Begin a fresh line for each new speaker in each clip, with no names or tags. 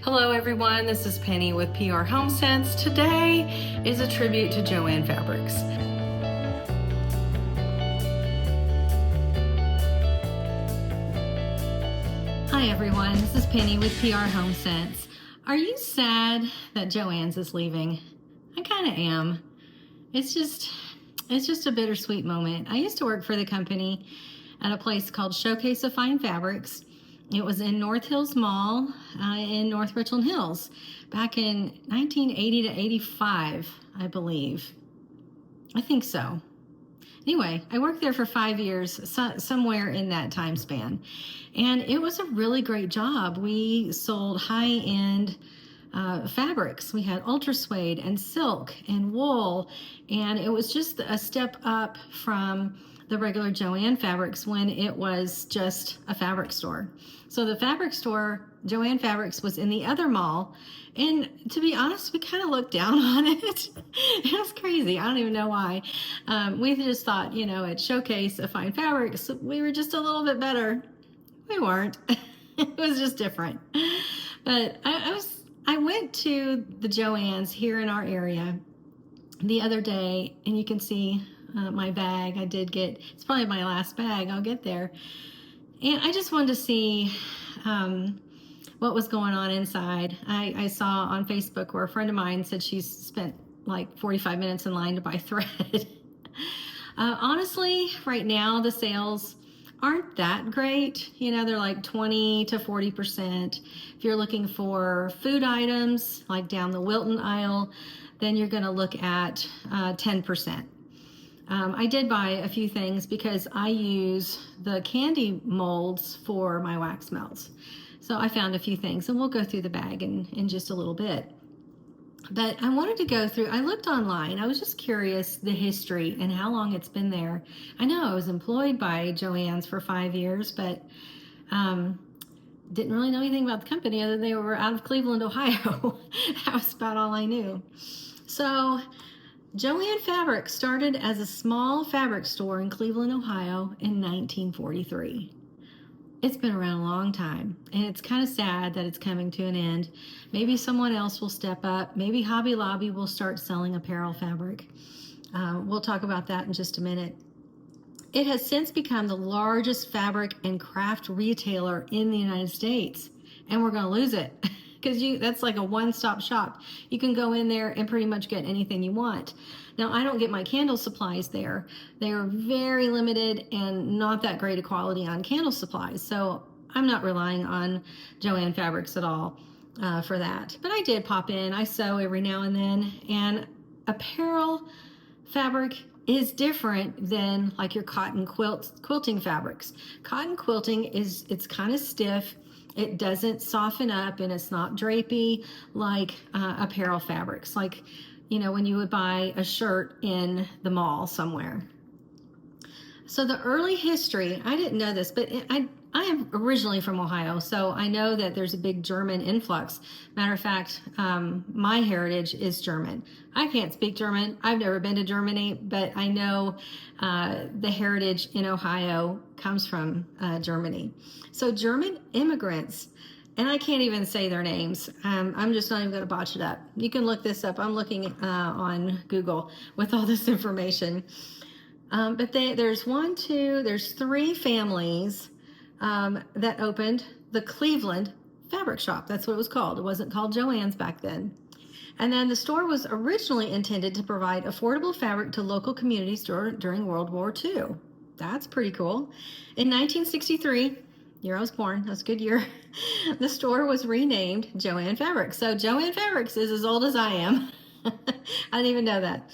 Hello everyone, this is Penny with PR Home Sense. Today is a tribute to Joann Fabrics. Hi everyone, this is Penny with PR Home Sense. Are you sad that Joann's is leaving? I kind of am. It's just a bittersweet moment. I used to work for the company at a place called Showcase of Fine Fabrics. It was in North Hills Mall in North Richland Hills back in 1980 to 85, I believe. I think so. Anyway, I worked there for 5 years, somewhere in that time span. And it was a really great job. We sold high-end fabrics. We had Ultrasuede and silk and wool. And it was just a step up from the regular Joann Fabrics when it was just a fabric store. So the fabric store, Joann Fabrics, was in the other mall. And to be honest, we kind of looked down on it. It was crazy. I don't even know why. We just thought, at Showcase of Fine Fabrics, we were just a little bit better. We weren't. It was just different. But I went to the Joann's here in our area the other day, and you can see my bag. It's probably my last bag. I'll get there. And I just wanted to see what was going on inside. I saw on Facebook where a friend of mine said she's spent like 45 minutes in line to buy thread. Honestly, right now the sales aren't that great. They're like 20 to 40%. If you're looking for food items, like down the Wilton aisle, then you're going to look at 10%. I did buy a few things because I use the candy molds for my wax melts. So I found a few things, and we'll go through the bag in just a little bit. But I wanted to go through, I looked online. I was just curious the history and how long it's been there. I know I was employed by Joann's for 5 years, but didn't really know anything about the company other than they were out of Cleveland, Ohio. That was about all I knew. So Joann Fabric started as a small fabric store in Cleveland, Ohio in 1943. It's been around a long time, and it's kind of sad that it's coming to an end. Maybe someone else will step up. Maybe Hobby Lobby will start selling apparel fabric. We'll talk about that in just a minute. It has since become the largest fabric and craft retailer in the United States, and we're going to lose it. Because that's like a one-stop shop. You can go in there and pretty much get anything you want. Now, I don't get my candle supplies there. They are very limited and not that great a quality on candle supplies. So I'm not relying on Joann Fabrics at all for that. But I did pop in. I sew every now and then. And apparel fabric is different than like your cotton quilting fabrics. Cotton quilting it's kind of stiff. It doesn't soften up, and it's not drapey like apparel fabrics, like, when you would buy a shirt in the mall somewhere. So the early history, I didn't know this, but I am originally from Ohio, so I know that there's a big German influx. Matter of fact, my heritage is German. I can't speak German. I've never been to Germany, but I know the heritage in Ohio comes from Germany. So German immigrants, and I can't even say their names. I'm just not even going to botch it up. You can look this up. I'm looking on Google with all this information. But there's three families that opened the Cleveland Fabric Shop. That's what it was called. It wasn't called Joann's back then. And then the store was originally intended to provide affordable fabric to local communities during World War II. That's pretty cool. In 1963, year I was born, that's a good year, the store was renamed Joann Fabrics. So Joann Fabrics is as old as I am. I didn't even know that.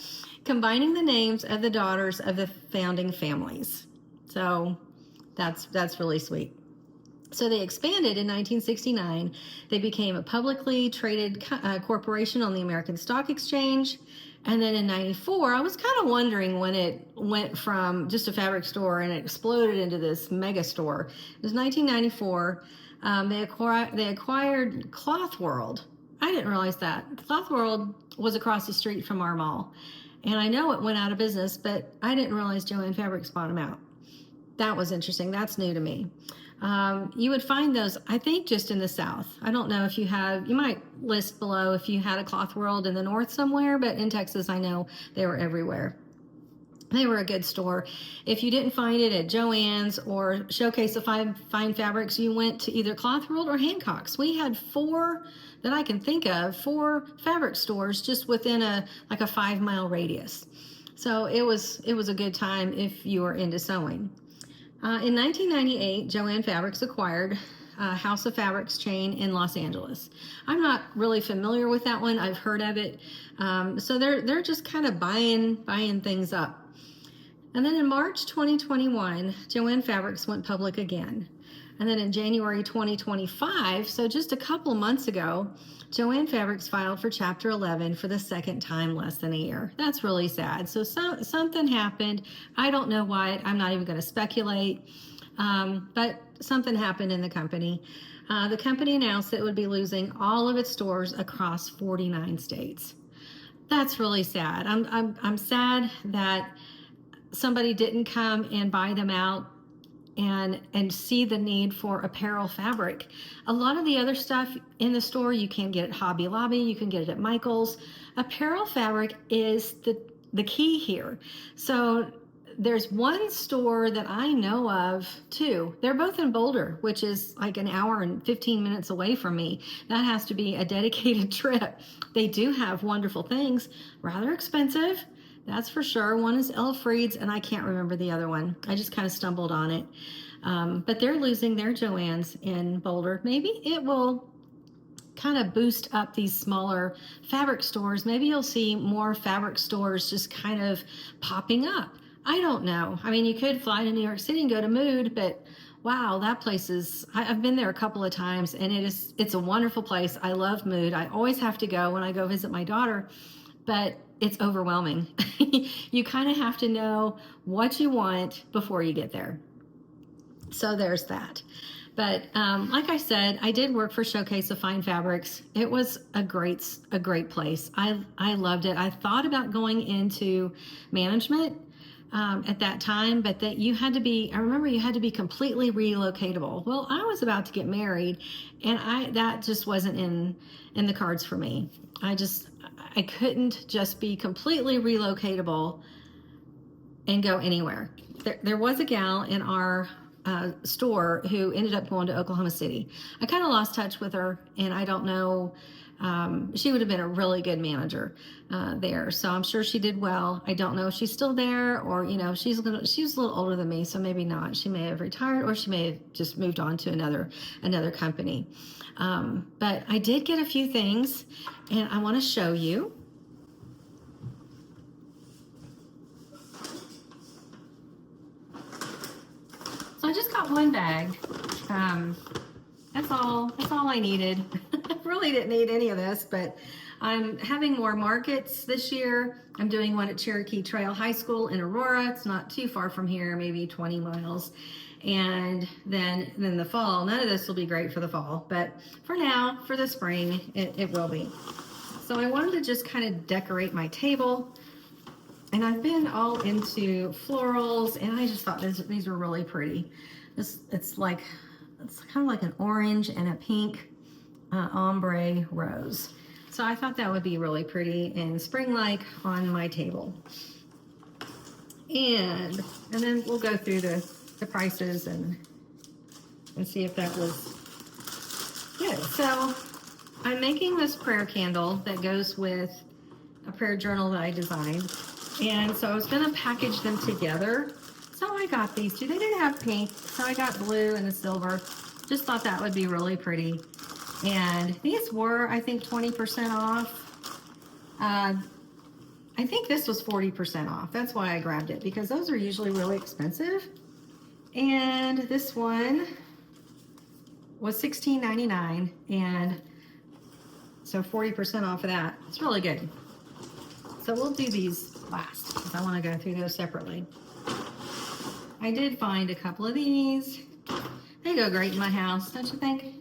Combining the names of the daughters of the founding families. So that's really sweet. So they expanded in 1969. They became a publicly traded corporation on the American Stock Exchange. And then in 94, I was kind of wondering when it went from just a fabric store and it exploded into this mega store. It was 1994. They acquired Cloth World. I didn't realize that. Cloth World was across the street from our mall. And I know it went out of business, but I didn't realize Joann Fabrics bought them out. That was interesting. That's new to me. You would find those, I think, just in the South. I don't know if you have, you might list below if you had a Cloth World in the North somewhere, but in Texas, I know they were everywhere. They were a good store. If you didn't find it at Joann's or Showcase of Fine Fabrics, you went to either Cloth World or Hancock's. We had 4 that I can think of, 4 fabric stores just within a 5-mile radius. So it was a good time if you were into sewing. In 1998, Joann Fabrics acquired House of Fabrics chain in Los Angeles. I'm not really familiar with that one. I've heard of it. So they're just kind of buying things up. And then in March 2021, Joann Fabrics went public again. And then in January 2025, so just a couple months ago, Joann Fabrics filed for Chapter 11 for the second time less than a year. That's really sad. So something happened. I don't know why. I'm not even going to speculate. But something happened in the company. The company announced that it would be losing all of its stores across 49 states. That's really sad. I'm sad that somebody didn't come and buy them out and see the need for apparel fabric. A lot of the other stuff in the store you can get at Hobby Lobby, you can get it at Michael's. Apparel fabric is the key here. So there's one store that I know of, 2. They're both in Boulder, which is like an hour and 15 minutes away from me. That has to be a dedicated trip. They do have wonderful things, rather expensive. That's for sure. One is Elfried's, and I can't remember the other one. I just kind of stumbled on it. But they're losing their Joann's in Boulder. Maybe it will kind of boost up these smaller fabric stores. Maybe you'll see more fabric stores just kind of popping up. I don't know. I mean, you could fly to New York City and go to Mood, but wow, that place is, I've been there a couple of times, and it's a wonderful place. I love Mood. I always have to go when I go visit my daughter, but it's overwhelming. You kind of have to know what you want before you get there. So there's that. But like I said, I did work for Showcase of Fine Fabrics. It was a great place. I loved it. I thought about going into management at that time, but that you had to be, I remember you had to be completely relocatable. Well, I was about to get married, and that just wasn't in the cards for me. I couldn't just be completely relocatable and go anywhere. There was a gal in our store who ended up going to Oklahoma City. I kind of lost touch with her, and I don't know. She would have been a really good manager there, so I'm sure she did well. I don't know if she's still there, or she was a little older than me, so maybe not. She may have retired, or she may have just moved on to another company. But I did get a few things, and I want to show you. So I just got one bag. That's all I needed. I really didn't need any of this, but I'm having more markets this year. I'm doing one at Cherokee Trail High School in Aurora. It's not too far from here, maybe 20 miles. And then the fall, none of this will be great for the fall, but for now, for the spring, it will be. So I wanted to just kind of decorate my table, and I've been all into florals, and I just thought these were really pretty. It's kind of like an orange and a pink ombre rose. So I thought that would be really pretty and spring-like on my table. And then we'll go through the prices and see if that was good. So I'm making this prayer candle that goes with a prayer journal that I designed. And so I was gonna package them together. So I got these two. They didn't have pink, so I got blue and the silver. Just thought that would be really pretty. And these were, I think, 20% off. I think this was 40% off. That's why I grabbed it, because those are usually really expensive. And this one was $16.99, and so 40% off of that. It's really good. So we'll do these last, because I want to go through those separately. I did find a couple of these. They go great in my house, don't you think?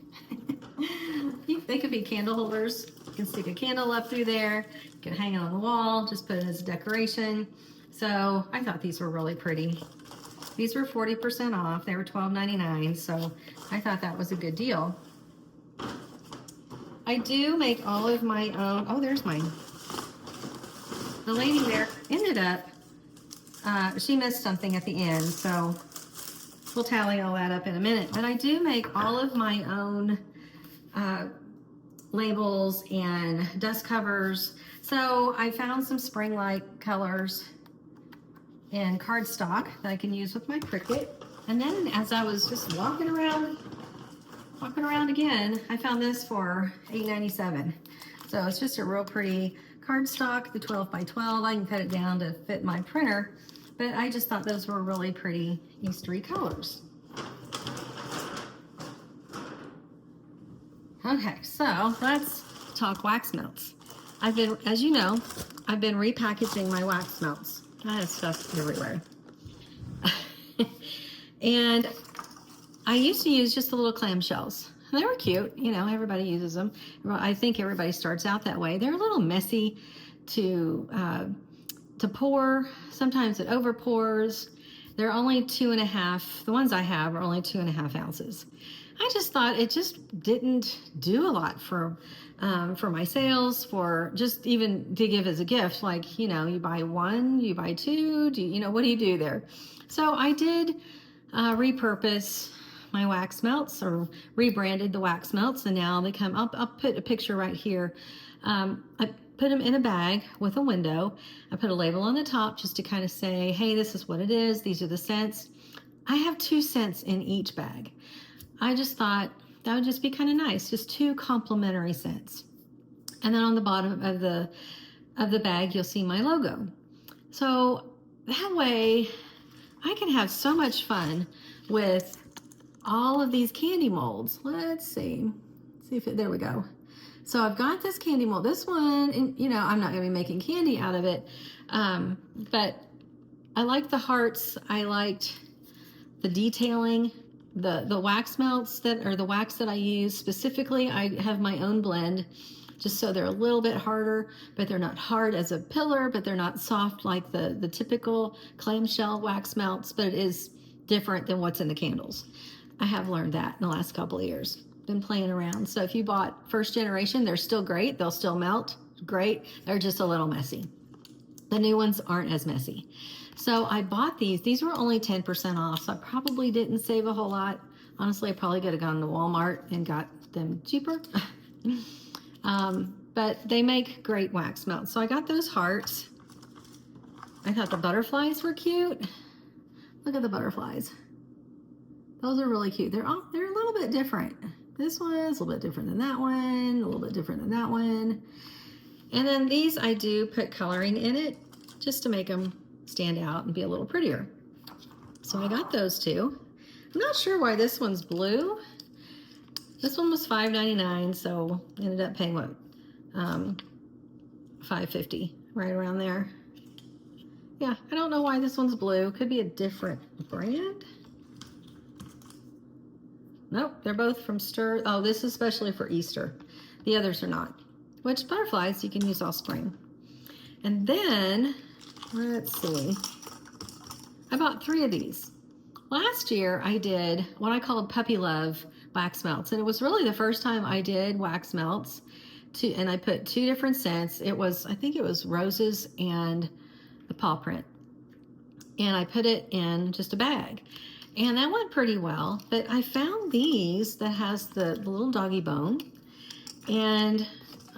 They could be candle holders. You can stick a candle up through there. You can hang it on the wall, just put it as a decoration. So I thought these were really pretty. These were 40% off. They were $12.99, so I thought that was a good deal. I do make all of my own. Oh, there's mine. The lady there ended up, she missed something at the end, so we'll tally all that up in a minute. But I do make all of my own labels and dust covers. So I found some spring-like colors and cardstock that I can use with my Cricut. And then as I was just walking around again, I found this for $8.97. So it's just a real pretty cardstock, the 12 by 12. I can cut it down to fit my printer, but I just thought those were really pretty Eastery colors. Okay, so let's talk wax melts. As you know, I've been repackaging my wax melts. I have stuff everywhere. And I used to use just the little clamshells. They were cute, you know, everybody uses them. I think everybody starts out that way. They're a little messy to pour. Sometimes it over pours. They're only 2.5, the ones I have are only 2.5 ounces. I just thought it just didn't do a lot for my sales, for just even to give as a gift. Like, you know, you buy one, you buy two, you know, what do you do there? So I did repurpose my wax melts, or rebranded the wax melts, and now they come up. I'll put a picture right here. I put them in a bag with a window. I put a label on the top just to kind of say, hey, this is what it is. These are the scents. I have 2 scents in each bag. I just thought that would just be kind of nice, just 2 complementary scents. And then on the bottom of the bag, you'll see my logo. So that way I can have so much fun with all of these candy molds. Let's see if there we go. So I've got this candy mold. This one, and you know, I'm not gonna be making candy out of it, but I like the hearts. I liked the detailing. The wax melts the wax that I use specifically, I have my own blend, just so they're a little bit harder, but they're not hard as a pillar, but they're not soft like the typical clamshell wax melts, but it is different than what's in the candles. I have learned that in the last couple of years. Been playing around. So if you bought first generation, they're still great. They'll still melt great. They're just a little messy. The new ones aren't as messy. So I bought these. These were only 10% off, so I probably didn't save a whole lot. Honestly, I probably could have gone to Walmart and got them cheaper. But they make great wax melts. So I got those hearts. I thought the butterflies were cute. Look at the butterflies. Those are really cute. They're a little bit different. This one's a little bit different than that one, a little bit different than that one. And then these, I do put coloring in it just to make them stand out and be a little prettier. So I got those 2. I'm not sure why this one's blue. This one was $5.99, so ended up paying what, $5.50, right around there. Yeah, I don't know why this one's blue. Could be a different brand. Nope, they're both from Stir. Oh, this is especially for Easter. The others are not. Which butterflies you can use all spring. And then, let's see. I bought 3 of these. Last year I did what I called Puppy Love wax melts. And it was really the first time I did wax melts. And I put 2 different scents. I think it was roses and the paw print. And I put it in just a bag. And that went pretty well, but I found these that has the little doggy bone, and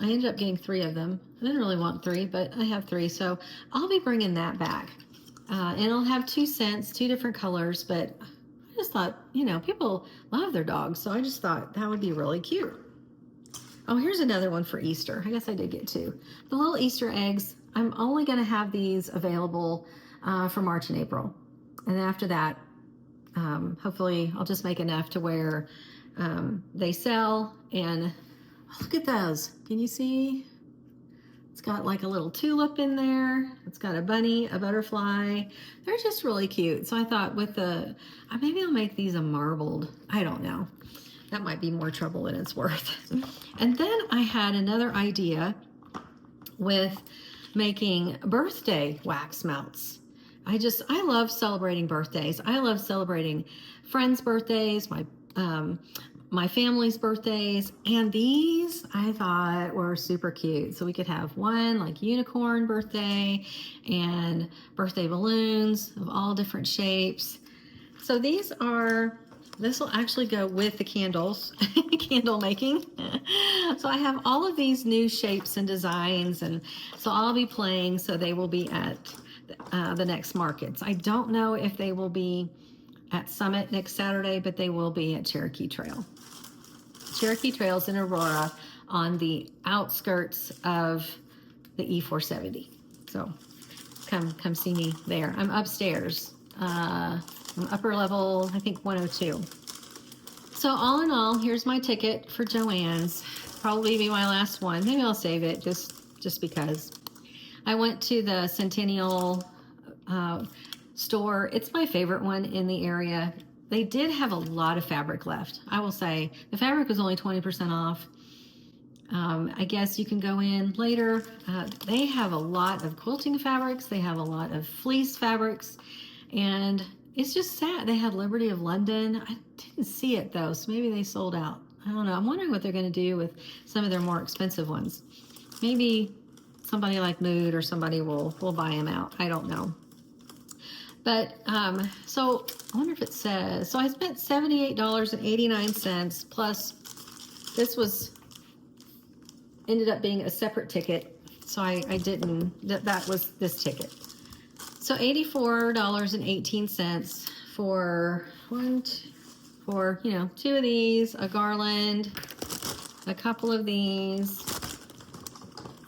I ended up getting 3 of them. I didn't really want 3, but I have 3, so I'll be bringing that back. And it'll have 2 scents, 2 different colors, but I just thought, you know, people love their dogs, so I just thought that would be really cute. Oh, here's another one for Easter. I guess I did get 2. The little Easter eggs, I'm only gonna have these available for March and April. And after that, hopefully I'll just make enough to where they sell. And look at those. Can you see? It's got like a little tulip in there. It's got a bunny, a butterfly. They're just really cute. So I thought maybe I'll make these a marbled. I don't know. That might be more trouble than it's worth. And then I had another idea with making birthday wax melts. I love celebrating birthdays. I love celebrating friends' birthdays, my family's birthdays, and these I thought were super cute. So we could have one like unicorn birthday and birthday balloons of all different shapes. So this will actually go with the candles, candle making. So I have all of these new shapes and designs, and so I'll be playing, so they will be at the next markets. I don't know if they will be at Summit next Saturday, but they will be at Cherokee Trail. Cherokee Trail's in Aurora on the outskirts of the E470. So come see me there. I'm upstairs. Upper level, I think 102. So all in all, here's my ticket for Joann's. Probably be my last one. Maybe I'll save it just because. I went to the Centennial store. It's my favorite one in the area. They did have a lot of fabric left. I will say the fabric was only 20% off. I guess you can go in later. They have a lot of quilting fabrics. They have a lot of fleece fabrics, and it's just sad. They had Liberty of London. I didn't see it though, so maybe they sold out. I don't know. I'm wondering what they're going to do with some of their more expensive ones. Maybe somebody like Mood or somebody will buy them out. I don't know. But so I wonder if it says. So I spent $78.89 plus. This ended up being a separate ticket, so I didn't. That was this ticket. So $84.18 for two of these, a garland, a couple of these,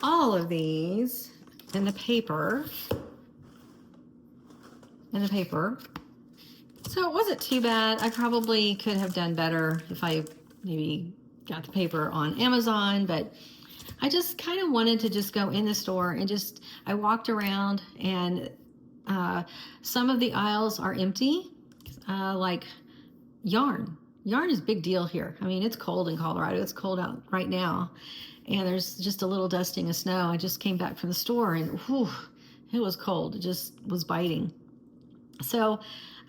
all of these, and the paper. So it wasn't too bad. I probably could have done better if I maybe got the paper on Amazon, but I just kind of wanted to just go in the store and I walked around, and some of the aisles are empty, like yarn. Yarn is a big deal here. I mean, it's cold in Colorado. It's cold out right now, and there's just a little dusting of snow. I just came back from the store, and whew, it was cold. It just was biting. So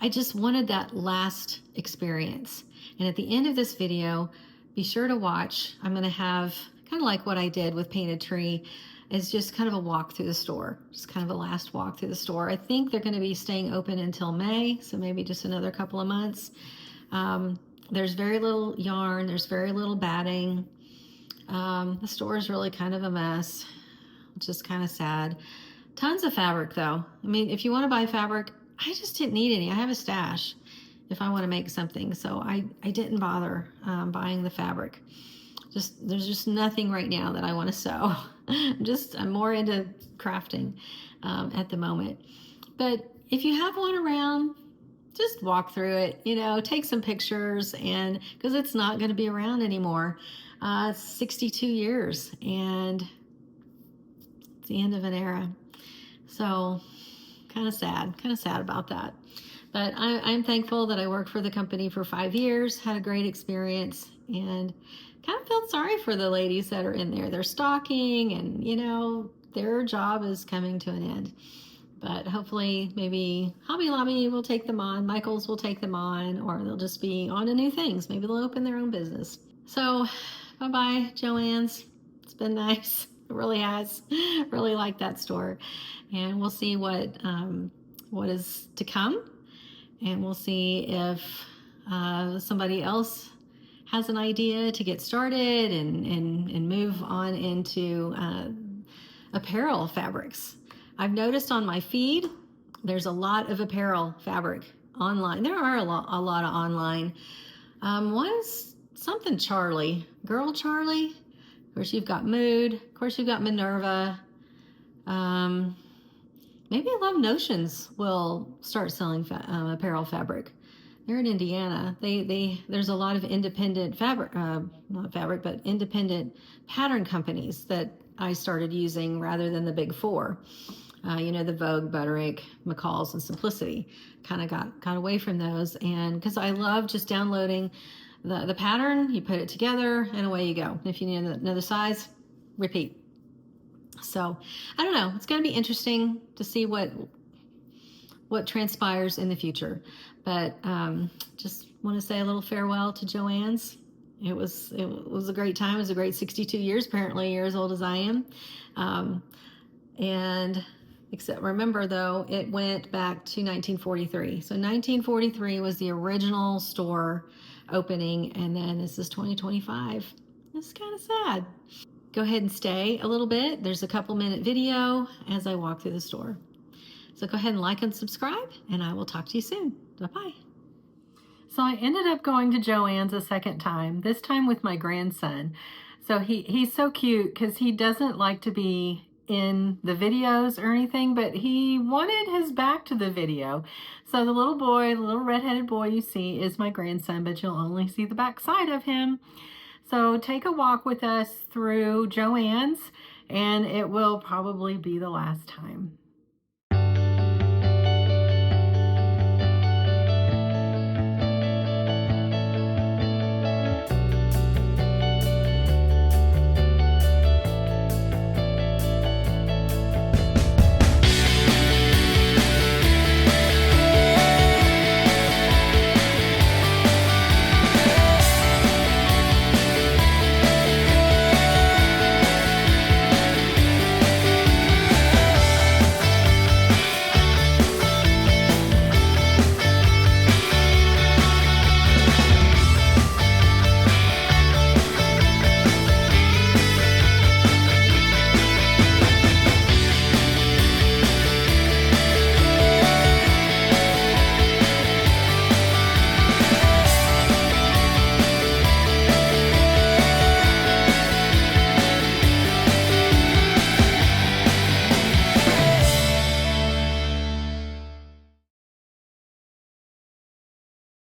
I just wanted that last experience. And at the end of this video, be sure to watch. I'm going to have kind of like what I did with Painted Tree, is just kind of a walk through the store, just kind of a last walk through the store. I think they're going to be staying open until May, so maybe just another couple of months. There's very little yarn. There's very little batting. The store is really kind of a mess, which is kind of sad. Tons of fabric though. I mean, if you want to buy fabric, I just didn't need any. I have a stash if I want to make something, so I didn't bother buying the fabric. There's just nothing right now that I want to sew. I'm more into crafting at the moment. But if you have one around, just walk through it, take some pictures, and because it's not going to be around anymore. It's 62 years, and it's the end of an era. So kind of sad about that. But I'm thankful that I worked for the company for 5 years, had a great experience, and kind of felt sorry for the ladies that are in there. They're stocking, and their job is coming to an end. But hopefully maybe Hobby Lobby will take them on, Michaels will take them on, or they'll just be on to new things. Maybe they'll open their own business. So bye-bye, Joann's. It's been nice. It really has. Really like that store. And we'll see what is to come. And we'll see if somebody else has an idea to get started and move on into apparel fabrics. I've noticed on my feed, there's a lot of apparel fabric online. There are a lot of online. One's something Charlie, Girl Charlie. Of course, you've got Mood. Of course, you've got Minerva. Maybe Love Notions will start selling apparel fabric. They're in Indiana. There's a lot of independent independent pattern companies that I started using rather than the big four. The Vogue, Butterick, McCall's, and Simplicity. Kind of got away from those, and because I love just downloading the pattern, you put it together, and away you go. If you need another size, repeat. So I don't know. It's going to be interesting to see what what transpires in the future. But just want to say a little farewell to Joann's. It was a great time. It was a great 62 years, apparently years old as I am. And except remember though, it went back to 1943. So 1943 was the original store opening, and then this is 2025. It's kind of sad. Go ahead and stay a little bit. There's a couple-minute video as I walk through the store. So go ahead and like and subscribe, and I will talk to you soon. Bye-bye. So I ended up going to Joann's a second time, this time with my grandson. So he's so cute because he doesn't like to be in the videos or anything, but he wanted his back to the video. So the little boy, the little redheaded boy you see is my grandson, but you'll only see the back side of him. So take a walk with us through Joann's, and it will probably be the last time.